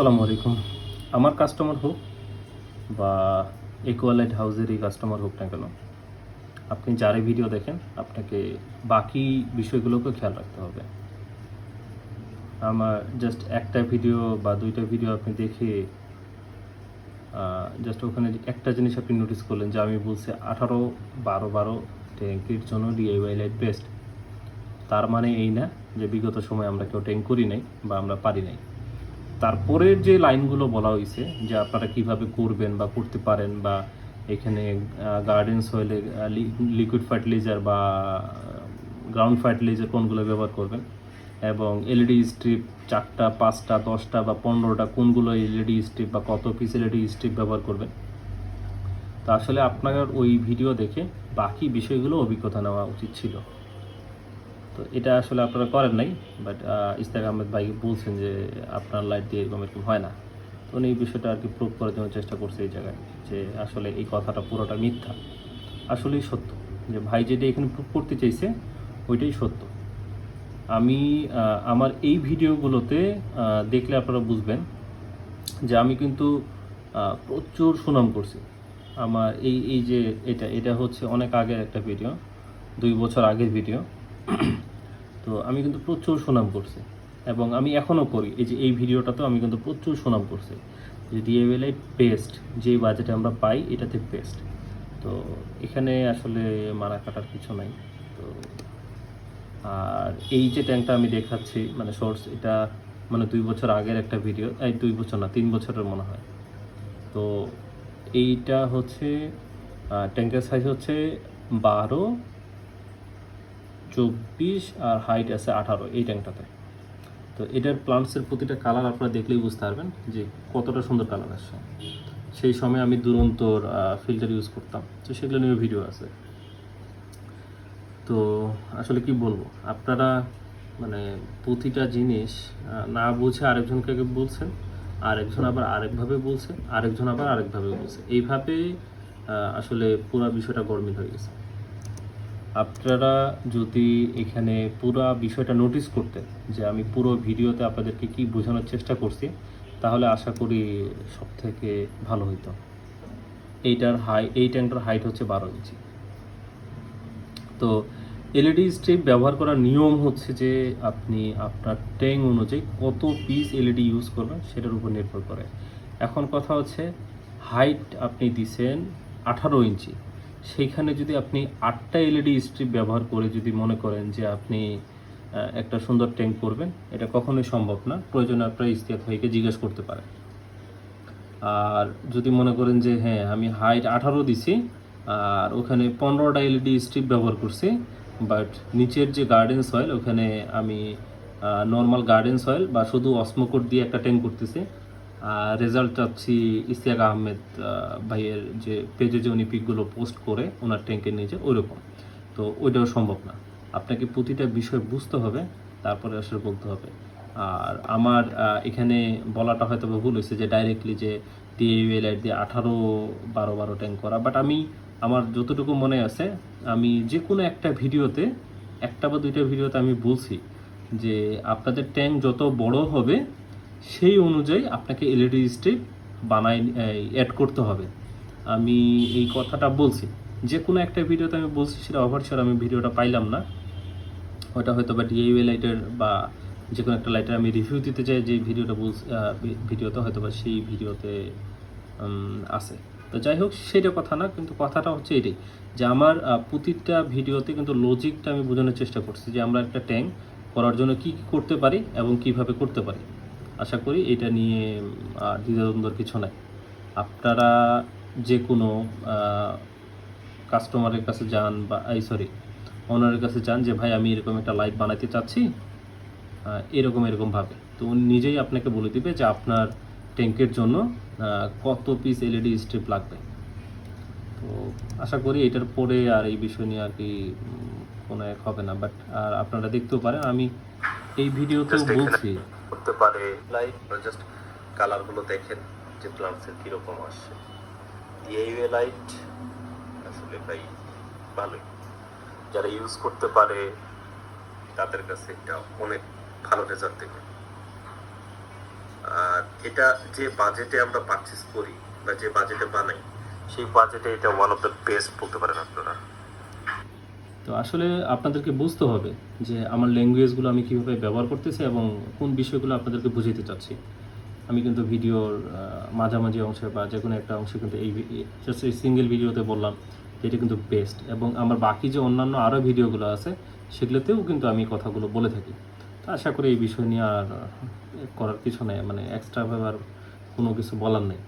আসসালামু আলাইকুম। আমার কাস্টমার হোক বা একুয়ালাইট হাউজেরই কাস্টমার হোক না কেন, আপনি যারে ভিডিও দেখেন আপনাকে বাকি বিষয়গুলোকেও খেয়াল রাখতে হবে। আমার জাস্ট একটা ভিডিও বা দুইটা ভিডিও আপনি দেখে জাস্ট ওখানে একটা জিনিস আপনি নোটিস করলেন যে আমি বলছি 18-12 ট্যাঙ্কির জন্য ডিআইওয়াই লাইট বেস্ট। তার মানে এই না যে বিগত সময় আমরা কেউ ট্যাঙ্ক করি নাই বা আমরা পারি নাই। তারপরের যে লাইনগুলো বলা হয়েছে যে আপনারা কিভাবে করবেন বা করতে পারেন, বা এখানে গার্ডেন সয়েলে লিকুইড ফার্টিলাইজার বা গ্রাউন্ড ফার্টিলাইজার কোনগুলো ব্যবহার করবেন, এবং এলইডি স্ট্রিপ 4টা 5টা 10টা বা 15টা কোনগুলো এলইডি স্ট্রিপ বা কত পিস এলইডি স্ট্রিপ ব্যবহার করবেন। তো আসলে আপনার ওই ভিডিও দেখে বাকি বিষয়গুলো অভিজ্ঞতা নেওয়া উচিত ছিল। তো এটা আসলে আপনারা করেন নাই, বাট ইস্তাক আহমেদ ভাই বলছেন যে আপনার লাইট দিয়ে এরকম হয় না। তো উনি এই বিষয়টা আর কি প্রুভ করার জন্য চেষ্টা করছে এই জায়গায়, যে আসলে এই কথাটা পুরোটা মিথ্যা। আসলেই সত্য, যে ভাই যেটা এখানে প্রুভ করতে চাইছে ওইটাই সত্য। আমি আমার এই ভিডিওগুলোতে দেখলে আপনারা বুঝবেন যে আমি কিন্তু প্রচুর সুনাম করছি। আমার এই এই যে এটা হচ্ছে অনেক আগের একটা ভিডিও, 2 বছর আগের ভিডিও। তো আমি কিন্তু প্রচুর সুনাম করছি এবং আমি এখনও করি। এই যে এই ভিডিওটাতেও আমি কিন্তু প্রচুর সুনাম করছি যে ডিএভিএলআই বেস্ট, যে বাজেটে আমরা পাই এটাতে বেস্ট। তো এখানে আসলে মারা কাটার কিছু নাই। তো আর এই যে ট্যাঙ্কটা আমি দেখাচ্ছি মানে শর্টস, এটা মানে 2 বছর আগের একটা ভিডিও, এই 2 বছর না 3 বছরের মনে হয়। তো এইটা হচ্ছে ট্যাঙ্কের সাইজ হচ্ছে 12, 24 আর হাইট আছে 18 এই ট্যাঙ্কটাতে। তো এটার প্লান্টসের প্রতিটা কালার আপনারা দেখলেই বুঝতে পারবেন যে কতটা সুন্দর কালার আসছে। সেই সময় আমি দুরন্তর ফিল্টার ইউজ করতাম, তো সেগুলো নিয়ে ভিডিও আছে। তো আসলে কি বলবো, আপনারা মানে প্রতিটা জিনিস না বুঝে আরেকজনকে বলছেন, আরেকজন আবার আরেকভাবে বলছে, আরেকজন আবার আরেকভাবে বলছে, এইভাবে আসলে পুরো বিষয়টা গরমিল হয়ে গেছে। আপনারা যদি এখানে পুরো বিষয়টা নোটিস করতেন যে আমি পুরো ভিডিওতে আপনাদেরকে কি বোঝানোর চেষ্টা করছি, তাহলে আশা করি সব থেকে ভালো হইতো। এই ট্যাঙ্কটার হাইট হচ্ছে 12 ইঞ্চি। তো এলইডি স্ট্রিপ ব্যবহার করার নিয়ম হচ্ছে যে আপনি আপনার ট্যাঙ্ক অনুযায়ী কত পিস এলইডি ইউজ করবেন সেটার উপর নির্ভর করে। এখন কথা হচ্ছে হাইট আপনি দিছেন 18 ইঞ্চি, সেইখানে যদি আপনি 8টা এলইডি স্ট্রিপ ব্যবহার করে যদি মনে করেন যে আপনি একটা সুন্দর ট্যাঙ্ক করবেন, এটা কখনোই সম্ভব না। প্রয়োজনে আপনার ইস্তিয়াত ভাইকে জিজ্ঞেস করতে পারেন। আর যদি মনে করেন যে হ্যাঁ আমি হাইট 18 দিছি আর ওখানে 15টা এলইডি স্ট্রিপ ব্যবহার করছি, বাট নিচের যে গার্ডেন সয়েল ওখানে আমি নর্মাল গার্ডেন সয়েল বা শুধু অসমোকোট দিয়ে একটা ট্যাঙ্ক করতেছি, রেজাল্ট চাচ্ছি ইস্তিয়াক আহমেদ ভাইয়ের যে পেজে যে উনি পিকগুলো পোস্ট করে ওনার ট্যাঙ্কের নিচে ওইরকম, তো ওইটাও সম্ভব না। আপনাকে প্রতিটা বিষয় বুঝতে হবে, তারপরে আসলে বলতে হবে। আর আমার এখানে বলাটা হয়তো ভুল হয়েছে যে ডাইরেক্টলি যে ডিএভিএল লাইট দিয়ে 18-12 ট্যাঙ্ক করা, বাট আমি আমার যতটুকু মনে আছে আমি যে কোনো একটা ভিডিওতে, একটা বা দুইটা ভিডিওতে আমি বলছি যে আপনাদের ট্যাঙ্ক যত বড় হবে সেই অনুযায়ী আপনাকে এলইডি স্ট্রিপ অ্যাড করতে হবে। আমি এই কথাটা বলছি যে কোনো একটা ভিডিওতে আমি বলছি, সেটা অবশ্যই আমি ভিডিওটা পাইলাম না। ওটা হয়তো বা ডিআইওয়াই লাইটের বা যে কোনো একটা লাইটের আমি রিভিউ দিতে চাই যে ভিডিওটা ভিডিওতে হয়তো বা সেই ভিডিওতে আছে। তো যাই হোক সেটা কথা না, কিন্তু কথাটা হচ্ছে এটাই যে আমার প্রতিটা ভিডিওতে কিন্তু লজিকটা আমি বোঝানোর চেষ্টা করছি যে আমরা একটা ট্যাঙ্ক করার জন্য কী কী করতে পারি এবং কিভাবে করতে পারি। আশা করি এটা নিয়ে দ্বিধাদ্বন্দ্বের কিছু নাই। আপনারা যে কোনো কাস্টমারের কাছে যান বা ওনারের কাছে যান যে ভাই আমি এরকম একটা লাইট বানাতে চাচ্ছি এরকমভাবে, তো উনি নিজেই আপনাকে বলে দিবে যে আপনার ট্যাঙ্কের জন্য কত পিস এলইডি স্ট্রিপ লাগবে। তো আশা করি এটার পরে আর এই বিষয় নিয়ে আর কি কোনো এক হবে না। বাট আর আপনারা দেখতেও পারেন আমি এই ভিডিওতেও বলছি করতে পারে লাইট, জাস্ট কালারগুলো দেখেন যে প্লান্টসের কীরকম আসছে। ডিআইওয়াই লাইট আসলে ভাই ভালোই, যারা ইউজ করতে পারে তাদের কাছে এটা অনেক ভালো রেজাল্ট দেবে। আর এটা যে বাজেটে আমরা পারচেস করি বা যে বাজেটে বানাই, সেই বাজেটে এটা ওয়ান অফ দ্য বেস্ট বলতে পারেন আপনারা। তো আসলে আপনাদেরকে বুঝতে হবে যে আমার ল্যাঙ্গুয়েজগুলো আমি কীভাবে ব্যবহার করতেছি এবং কোন বিষয়গুলো আপনাদেরকে বুঝাতে চাচ্ছি। আমি কিন্তু ভিডিওর মাঝামাঝি অংশে বা যে কোনো একটা অংশে কিন্তু জাস্ট এই সিঙ্গেল ভিডিওতে বললাম যে এটা কিন্তু বেস্ট, এবং আমার বাকি যে অন্যান্য আরও ভিডিওগুলো আছে সেগুলোতেও কিন্তু আমি কথাগুলো বলে থাকি। তো আশা করি এই বিষয় নিয়ে আর করার কিছু নেই, মানে এক্সট্রাভাবে আর কোনো কিছু বলার নেই।